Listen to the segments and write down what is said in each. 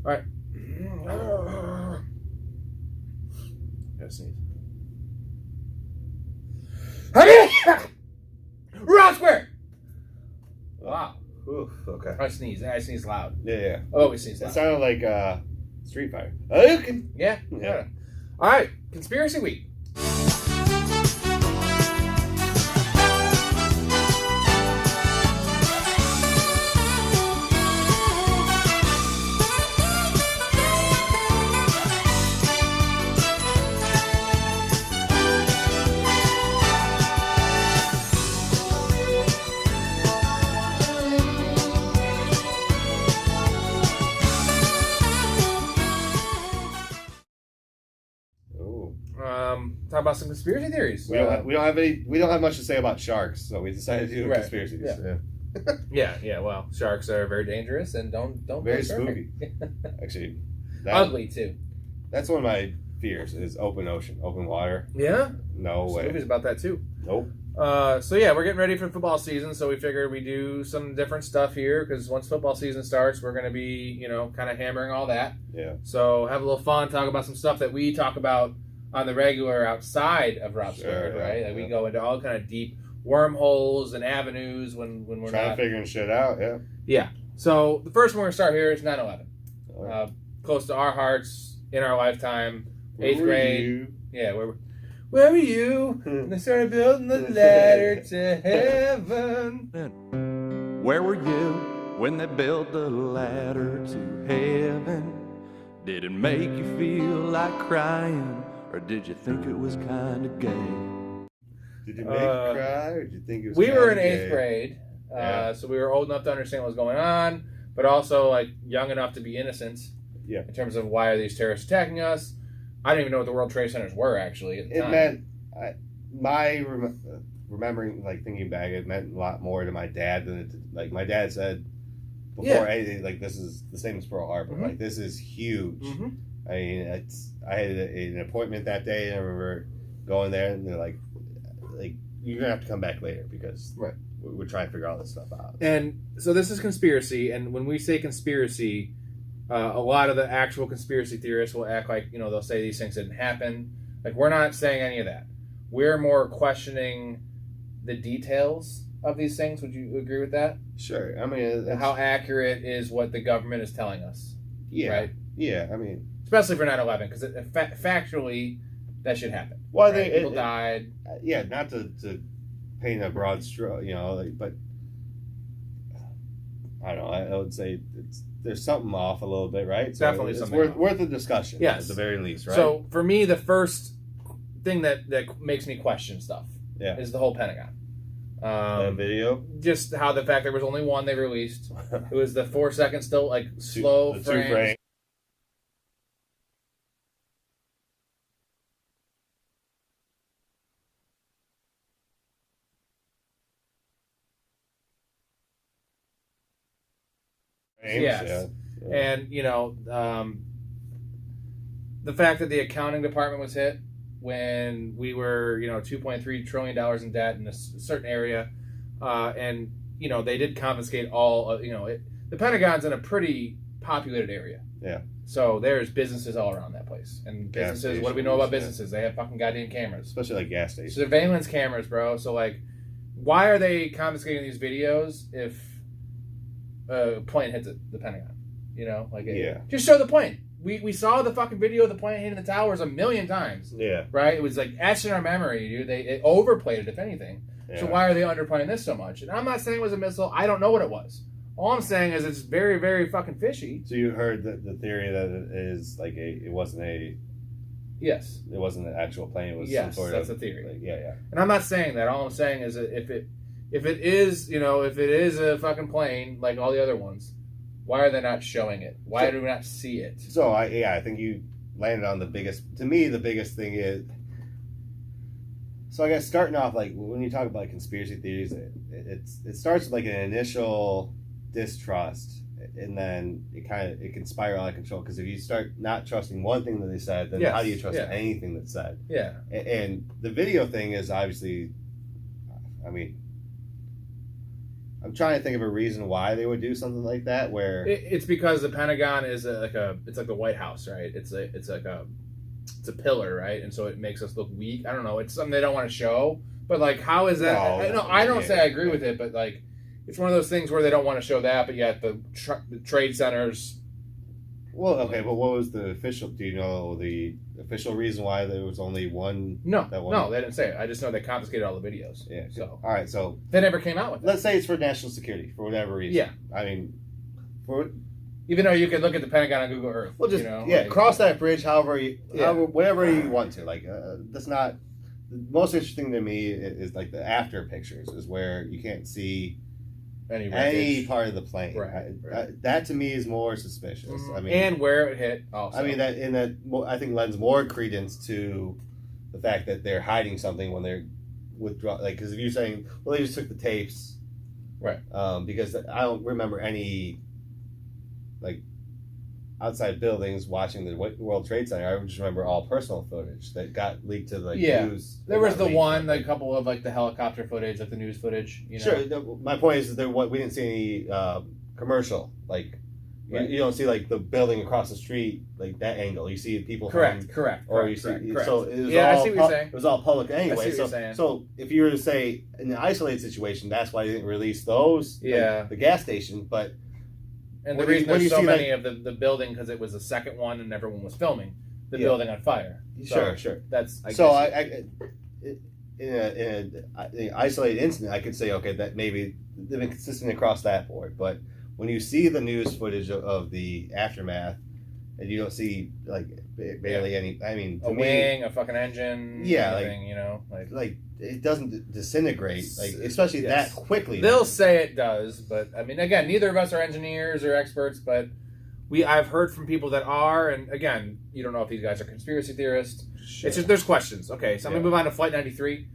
All right. Gotta sneeze. Round square. Wow. Oof, okay. I sneeze loud. Yeah. I always sneeze It loud. sounded like Street Fighter. Okay. Yeah. All right. Conspiracy week. Talk about some conspiracy theories. We don't have much to say about sharks, so we decided to do conspiracies. Yeah. Well, sharks are very dangerous and don't very spooky. Actually, ugly too. That's one of my fears: is open ocean, open water. Yeah. No way. Movies about that too. Nope. So yeah, we're getting ready for football season, so we figured we do some different stuff here because once football season starts, we're going to be kind of hammering all that. Yeah. So have a little fun, talk about some stuff that we talk about on the regular outside of Rob Squared, right? Like we go into all kind of deep wormholes and avenues when we're trying to figure shit out. Yeah. Yeah. So the first one we're going to start here is 9/11. Close to our hearts in our lifetime. 8th grade. Yeah. Where were you when they started building the ladder to heaven? Where were you when they built the ladder to heaven? Did it make you feel like crying? Or did you think it was kind of gay? Did you make you cry, or did you think it was? We were in 8th grade, so we were old enough to understand what was going on, but also like young enough to be innocent. Yeah. In terms of why are these terrorists attacking us? I didn't even know what the World Trade Centers were actually at the time. Meant remembering, like thinking back, it meant a lot more to my dad than it. Like my dad said before anything, like this is the same as Pearl Harbor. Like this is huge. I mean, I had an appointment that day, and I remember going there, and they're like you're gonna have to come back later because we're trying to figure all this stuff out. And so this is conspiracy, and when we say conspiracy, a lot of the actual conspiracy theorists will act like they'll say these things didn't happen. Like we're not saying any of that. We're more questioning the details of these things. Would you agree with that? Sure. I mean, how accurate is what the government is telling us? Yeah. Right. Yeah. I mean. Especially for 9/11, because factually, that should happen. Well, right? People died. Yeah, not to paint a broad stroke, but I don't know. I would say there's something off a little bit, right? So definitely something worth a discussion. Yes, at the very least, right? So for me, the first thing that makes me question stuff is the whole Pentagon. That video, just how the fact there was only one they released. It was the 4 second still like slow frames. Yes. Yeah. And the fact that the accounting department was hit when we were $2.3 trillion in debt in a certain area, and they did confiscate all the Pentagon's in a pretty populated area. Yeah. So there's businesses all around that place, and businesses. What do we know about businesses? They have fucking goddamn cameras, especially like gas stations. Surveillance cameras, bro. So like, why are they confiscating these videos if a plane hits the Pentagon? Just show the plane. We saw the fucking video of the plane hitting the towers 1,000,000 times. Yeah. Right? It was like etched in our memory, dude. It overplayed it, if anything. Yeah. So why are they underplaying this so much? And I'm not saying it was a missile. I don't know what it was. All I'm saying is it's very, very fucking fishy. So you heard the theory that it is like it wasn't a... Yes. It wasn't an actual plane. It was some sort that's of... a theory. Yeah. And I'm not saying that. All I'm saying is that if it is, if it is a fucking plane like all the other ones, why are they not showing it? Why do we not see it? So I think you landed on the biggest. To me, the biggest thing is. So I guess starting off, like when you talk about conspiracy theories, it starts with like an initial distrust, and then it can spiral out of control. Because if you start not trusting one thing that they said, then how do you trust anything that's said? Yeah. And the video thing is obviously, I mean, I'm trying to think of a reason why they would do something like that. Where It's because the Pentagon is it's like the White House, right? It's a pillar, right? And so it makes us look weak. I don't know. It's something they don't want to show. But like, how is that? I don't say I agree with it, but like, it's one of those things where they don't want to show that, but yet the trade centers. Well, okay, but what was the official? Do you know the official reason why there was only one? No, they didn't say it. I just know they confiscated all the videos. Yeah. So all right, so they never came out with it. Let's say it's for national security for whatever reason. Yeah. I mean, even though you could look at the Pentagon on Google Earth. Well, just cross that bridge however whatever you want to. Like that's not the most interesting to me is like the after pictures is where you can't see any part of the plane. Right. That to me is more suspicious. Mm-hmm. I mean, and where it hit. Also, I mean I think lends more credence to the fact that they're hiding something when they're withdraw. Like, because if you're saying, well, they just took the tapes, right? Because I don't remember any like outside buildings watching the World Trade Center. I just remember all personal footage that got leaked to the news. There was the one, a couple of like the helicopter footage, like the news footage. You know? Sure. My point is that we didn't see any commercial. Like you don't see like the building across the street, like that angle. You see people. Correct. Or you see. Correct. So it was I all see what you're saying. It was all public anyway. I see what you're saying. So if you were to say in an isolated situation, that's why they didn't release those. Yeah. Like, the gas station, but. And the reason there's so many of the building because it was the second one and everyone was filming the building on fire. So sure. That's in an isolated incident, I could say okay that maybe they've been consistent across that board. But when you see the news footage of the aftermath, and you don't see like barely any, I mean, a wing, a fucking engine, anything, you know, like it doesn't disintegrate, like especially that quickly. They'll say it does, but I mean, again, neither of us are engineers or experts, but I've heard from people that are, and again, you don't know if these guys are conspiracy theorists. Sure. It's just there's questions. Okay, so I'm gonna move on to Flight 93,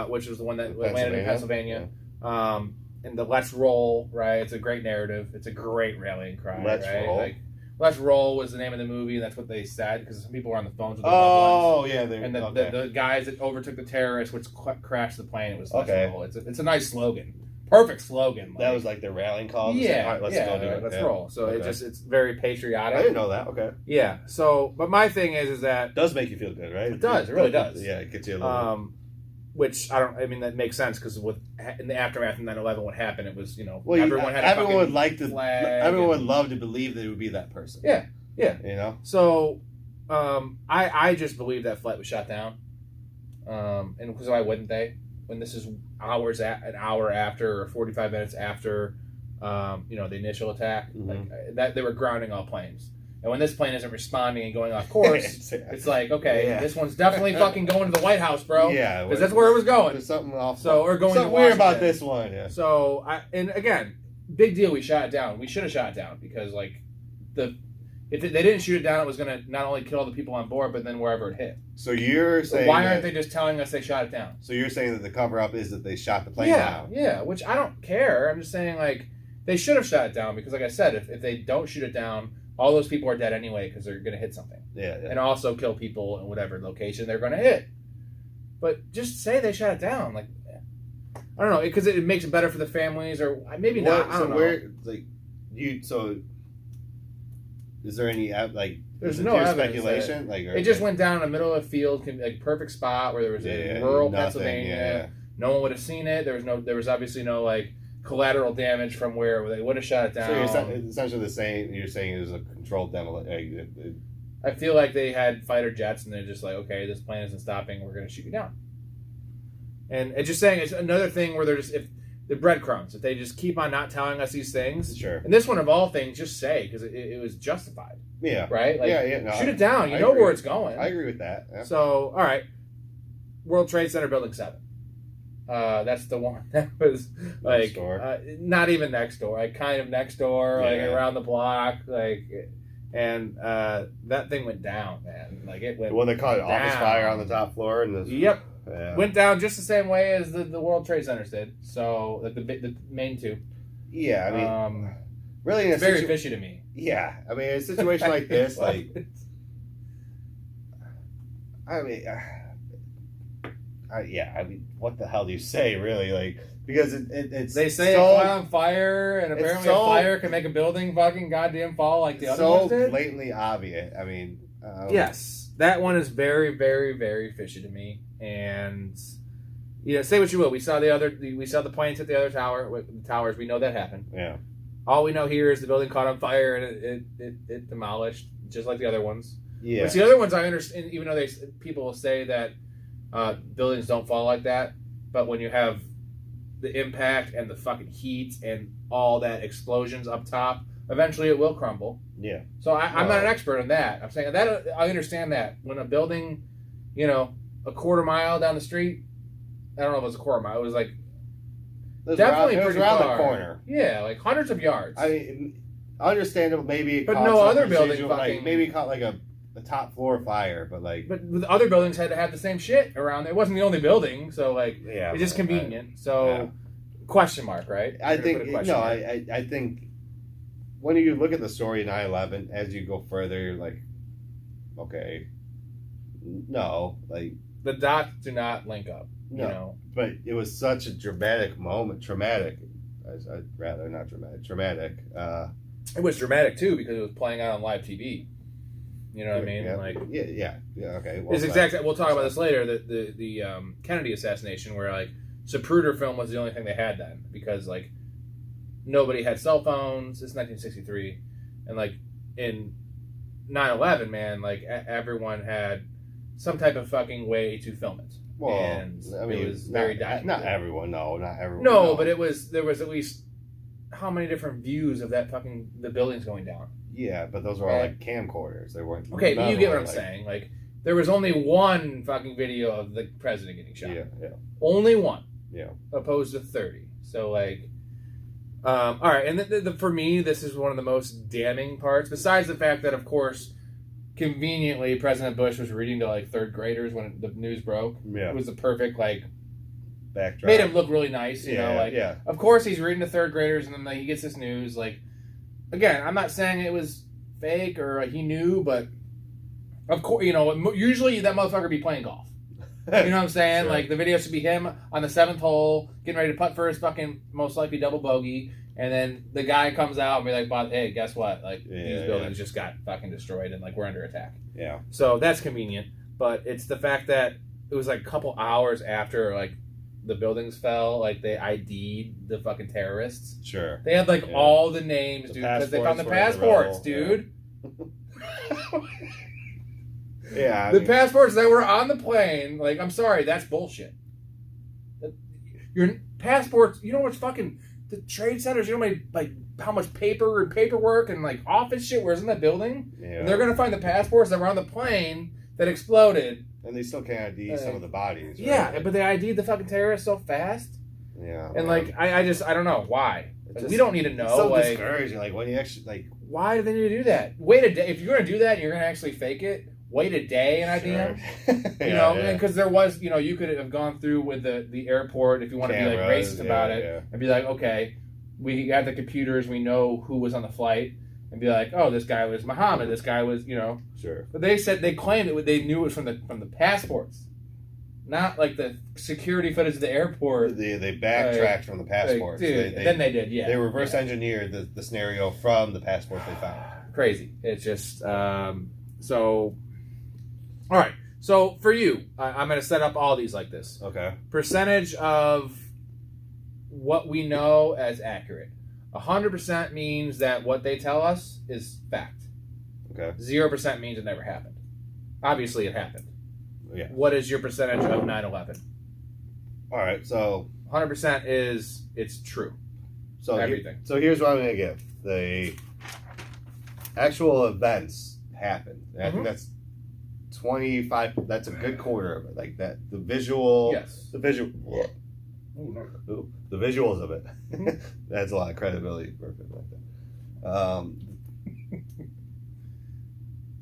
which was the one that landed in Pennsylvania. Yeah. And the Let's Roll, right? It's a great narrative. It's a great rallying cry. Let's Roll. Like, Let's Roll was the name of the movie, and that's what they said, because some people were on the phones with their loved ones. Yeah. And the guys that overtook the terrorists, which crashed the plane, it was Let's Roll. It's a nice slogan. Perfect slogan. That was like the rallying call? Yeah. Let's go do it. Let's roll. So it's very patriotic. I didn't know that. Okay. Yeah. So, but my thing is that... It does make you feel good, right? It does. It really does. Yeah, it gets you a little... Which, that makes sense, because in the aftermath of 9/11, what happened, it was, well, everyone had everyone would like to, flag. Everyone would love to believe that it would be that person. Yeah. You know? So, I just believe that flight was shot down. And because why wouldn't they? When this is an hour after, or 45 minutes after, the initial attack, like that, they were grounding all planes. And when this plane isn't responding and going off course, it's like, okay, this one's definitely fucking going to the White House, bro. Yeah, because that's where it was going. There's something off. So or going something to weird about this one. Yeah. So and again, big deal. We shot it down. We should have shot it down because if they didn't shoot it down, it was going to not only kill the people on board, but then wherever it hit. So you're saying why aren't they just telling us they shot it down? So you're saying that the cover up is that they shot the plane down? Yeah. Which I don't care. I'm just saying they should have shot it down because, like I said, if they don't shoot it down, all those people are dead anyway because they're going to hit something. Yeah. And also kill people in whatever location they're going to hit. But just say they shot it down. I don't know, because it makes it better for the families, or maybe not. I don't know. So is there any There's no speculation? It just went down in the middle of the field, perfect spot where there was in rural Pennsylvania. Yeah. No one would have seen it. There was obviously no collateral damage from where they would have shot it down. So it's essentially the same. You're saying it was a controlled demolition. I feel like they had fighter jets, and they're just like, okay, this plane isn't stopping. We're going to shoot you down. And it's just saying it's another thing where they're just if the breadcrumbs. If they just keep on not telling us these things, sure. And this one of all things, just say because it was justified. Yeah. Right. No, shoot it down. You know where it's going. I agree with that. Yeah. So all right, World Trade Center Building 7. That's the one that was not even next door, kind of next door, around the block, and that thing went down, man. It went. The one that caught an down. Office fire on the top floor, and yep, went down just the same way as the World Trade Centers did. So the main two. Yeah, I mean, really, it's very fishy to me. Yeah, I mean, in a situation like this, I mean, what the hell do you say, really? because it's They say it caught on fire, and apparently a fire can make a building fucking goddamn fall like the other ones did. So blatantly obvious. I mean, yes, that one is very, very, very fishy to me. And say what you will, we saw the planes hit the other tower. The towers, we know that happened. Yeah. All we know here is the building caught on fire and it demolished, just like the other ones. Yeah. Which the other ones I understand, even though people say that buildings don't fall like that, but when you have the impact and the fucking heat and all that explosions up top, eventually it will crumble. Yeah. So I'm not an expert on that. I'm saying that I understand that when a building, a quarter mile down the street, I don't know if it was a quarter mile. It was like definitely pretty around far. the corner. Yeah, like hundreds of yards. I mean, understandable. Maybe, but no other building fucking. Like, maybe caught like a top floor fire, but the other buildings had to have the same shit around there. It wasn't the only building, so like it's just convenient. Question mark, right? I think I think when you look at the story of 9/11, as you go further, you're like, okay, no, like the dots do not link up. No, but it was such a dramatic moment. Traumatic. I'd rather not dramatic. Traumatic. It was dramatic too because it was playing out on live TV. You know what I mean? Yeah, like yeah. Okay. Well, it's exactly. We'll talk about this later. The Kennedy assassination, where like Zapruder film was the only thing they had then because like nobody had cell phones. It's 1963, and like in 9/11, man, like everyone had some type of fucking way to film it. Well, and I mean, it was very documented. Not everyone. No, not everyone. No, but there was at least how many different views of that fucking the buildings going down. Yeah, but those were all like camcorders. They weren't. Okay, but you get what I'm saying. Like, there was only one fucking video of the president getting shot. Yeah. Only one. Yeah. Opposed to 30. So, like, all right. And for me, this is one of the most damning parts. Besides the fact that, of course, conveniently, President Bush was reading to, like, third graders when the news broke. Yeah. It was the perfect, like, backdrop. Made him look really nice, you know? Like, yeah. Of course, he's reading to third graders, and then like, he gets this news, like, again, I'm not saying it was fake or he knew, but of course, usually that motherfucker be playing golf. You know what I'm saying? Sure. Like, the video should be him on the 7th hole, getting ready to putt for his fucking most likely double bogey, and then the guy comes out and be like, "But hey, guess what? Like, these buildings just got fucking destroyed, and like we're under attack." Yeah. So that's convenient, but it's the fact that it was like a couple hours after like the buildings fell, like they ID'd the fucking terrorists. Sure. They had like all the names, dude, because they found the passports, dude. Yeah. The passports that were on the plane, like, I'm sorry, that's bullshit. Your passports, you know what's fucking the trade centers, you know how much paper and paperwork and like office shit was in that building? Yeah. And they're gonna find the passports that were on the plane that exploded. And they still can't ID some of the bodies. Right? Yeah, but they ID'd the fucking terrorists so fast. Yeah. And like I don't know why. Like, we don't need to know. It's so like, discouraging. Like when you actually like, why do they need to do that? Wait a day. If you're gonna do that, and you're gonna actually fake it. Wait a day and ID them. Because there was, you could have gone through with the airport if you want to be like racist about it and be like, okay, we have the computers, we know who was on the flight, and be like, oh, this guy was Muhammad, this guy was, Sure. But they claimed it. They knew it was from the passports, not like the security footage of the airport. They backtracked from the passports. Dude, then they did, yeah. They reverse engineered the scenario from the passports they found. Crazy. It's just so. All right, so for you, I'm going to set up all these like this. Okay. Percentage of what we know as accurate. 100% means that what they tell us is fact. Okay. 0% means it never happened. Obviously, it happened. Yeah. What is your percentage of 9/11? All right, so 100% is it's true. So everything. So here's what I'm going to give. The actual events happened. And I think that's 25. That's a good quarter of it. Like that, the visual. Yes. The visual. Ooh, the visuals of it. That's a lot of credibility. Perfect like that.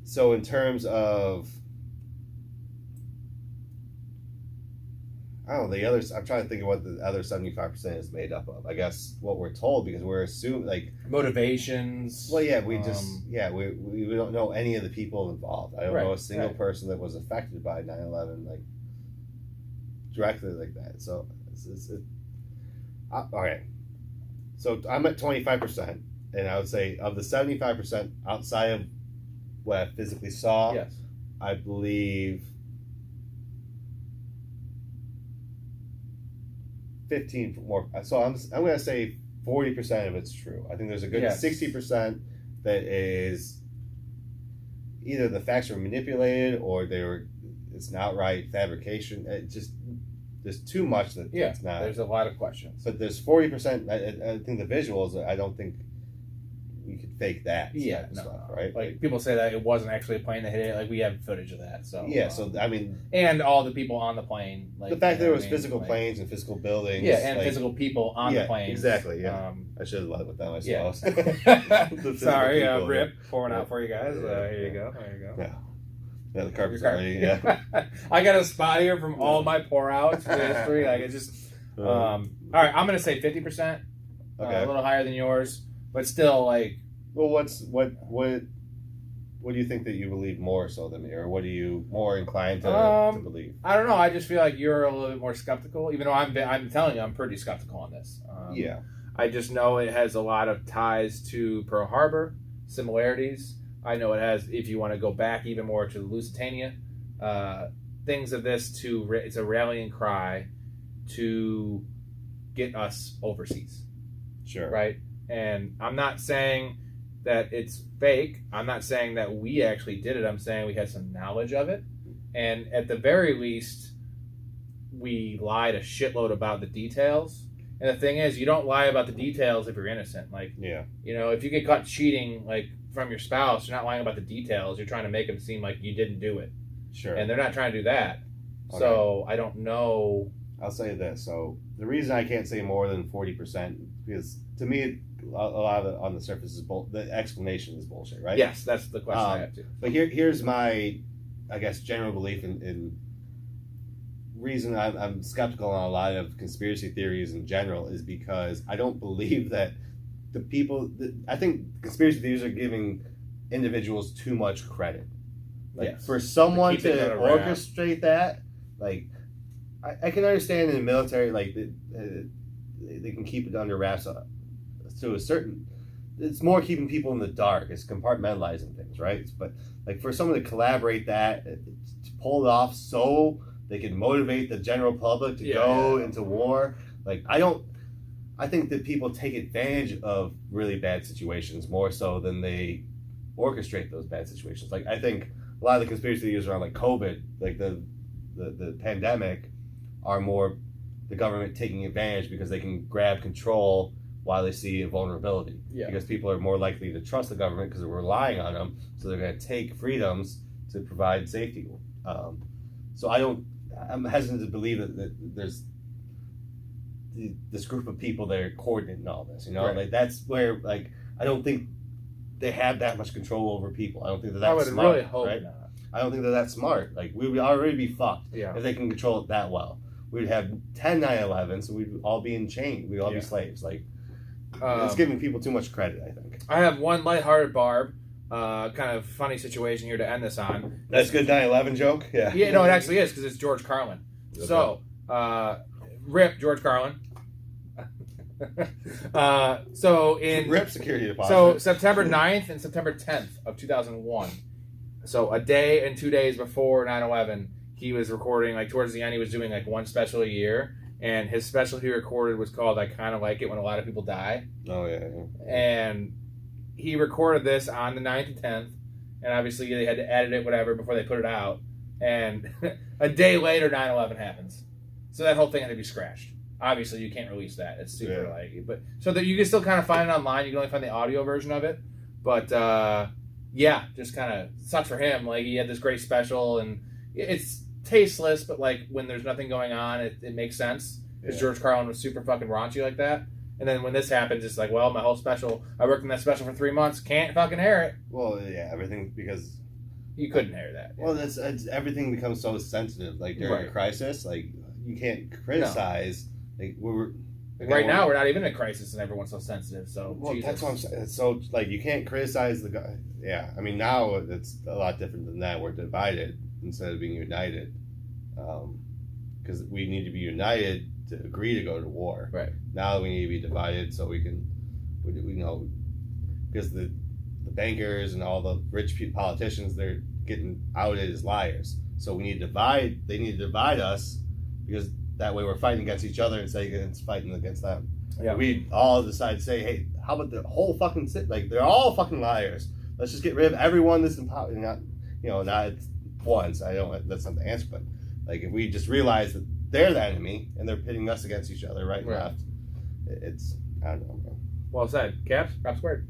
So in terms of, I don't know, the others. I'm trying to think of what the other 75% is made up of. I guess what we're told, because we're assuming like motivations. Well, yeah, we don't know any of the people involved. I don't know a single person that was affected by 9/11 like directly like that. So Okay. So I'm at 25%, and I would say of the 75% outside of what I physically saw, Yes. I believe 15 more. So I'm going to say 40% of it's true. I think there's a good 60% that is either the facts were manipulated or it's an outright fabrication. It just there's too much that it's not. There's a lot of questions. But there's 40%. I think the visuals. I don't think you could fake that. Stuff, right? Like people say that it wasn't actually a plane that hit it. Like we have footage of that. So So I mean, and all the people on the plane. Like the fact that there was physical planes and physical buildings. Yeah, and physical people on the planes. Exactly. Yeah. I should have led with that myself. Yeah. Sorry, Rip, pouring out for you guys. Here you go. Yeah, the carpet's already. Yeah. I got a spot here from all my pour outs for history. Like it's just. All right, I'm gonna say 50%. Okay. A little higher than yours, but still like. Well, what do you think that you believe more so than me, or what are you more inclined to believe? I don't know. I just feel like you're a little bit more skeptical, even though I'm telling you I'm pretty skeptical on this. I just know it has a lot of ties to Pearl Harbor, similarities. I know it has, if you want to go back even more to Lusitania, things of this it's a rallying cry to get us overseas. Sure. Right? And I'm not saying that it's fake. I'm not saying that we actually did it. I'm saying we had some knowledge of it. And at the very least, we lied a shitload about the details. And the thing is, you don't lie about the details if you're innocent. Like, if you get caught cheating, like, from your spouse, you're not lying about the details. You're trying to make them seem like you didn't do it. Sure. And they're not trying to do that. Okay. So I don't know. I'll say this. So the reason I can't say more than 40%, because to me, a lot of it on the surface is the explanation is bullshit, right? Yes, that's the question I have too. But here's my, I guess, general belief in reason I'm skeptical on a lot of conspiracy theories in general is because I don't believe that the people. I think conspiracy theories are giving individuals too much credit. Like for someone to orchestrate that, like I can understand in the military, like they can keep it under wraps to a certain. It's more keeping people in the dark. It's compartmentalizing things, right? But like for someone to collaborate that, to pull it off so they can motivate the general public to go into war. Like I think that people take advantage of really bad situations more so than they orchestrate those bad situations. Like I think a lot of the conspiracy theories around like COVID, like the pandemic, are more the government taking advantage because they can grab control while they see a vulnerability. Because people are more likely to trust the government because they're relying on them, so they're going to take freedoms to provide safety. So I'm hesitant to believe that there's this group of people that are coordinating all this. Right. Like that's where like I don't think they have that much control over people. I don't think that that's smart. I would really hope not. I don't think that that's smart. Like we would already be fucked if they can control it that well. We'd have 10 9/11s and we'd all be in chains. We'd all be slaves. Like it's giving people too much credit, I think. I have one lighthearted barb, kind of funny situation here to end this on. That's a good 9/11 joke? Yeah. Yeah, no, it actually is because it's George Carlin. Okay. So, rip George Carlin. RIP security deposit. So September 9th and September 10th of 2001. So a day and 2 days before 9/11, he was recording, like towards the end, he was doing like one special a year. And his special he recorded was called I Kind of Like It When a Lot of People Die. Oh, yeah. And he recorded this on the 9th and 10th. And obviously they had to edit it, whatever, before they put it out. And a day later, 9/11 happens. So that whole thing had to be scratched. Obviously, you can't release that. It's super but so that you can still kind of find it online. You can only find the audio version of it. But just kind of sucks for him. Like he had this great special, and it's tasteless, but like when there's nothing going on, it makes sense. Because George Carlin was super fucking raunchy like that. And then when this happens, it's like, well, my whole special, I worked on that special for 3 months, can't fucking air it. Well, yeah, everything because you couldn't air that. Well, everything becomes so sensitive. Like during a crisis, like you can't criticize. Like right now, we're not even in a crisis, and everyone's so sensitive. So that's what I'm saying. It's so like you can't criticize the guy. Yeah, I mean now it's a lot different than that. We're divided instead of being united, because we need to be united to agree to go to war. Right. Now we need to be divided so we know, because the bankers and all the rich politicians, they're getting outed as liars. So we need to divide. They need to divide us, because that way we're fighting against each other instead of fighting against them. Yeah. We all decide to say, hey, how about the whole fucking like they're all fucking liars. Let's just get rid of everyone that's in power. Not once. I don't. That's not the answer, but like if we just realize that they're the enemy and they're pitting us against each other, right and left, it's I don't know. Well said. Caps. Crop squared.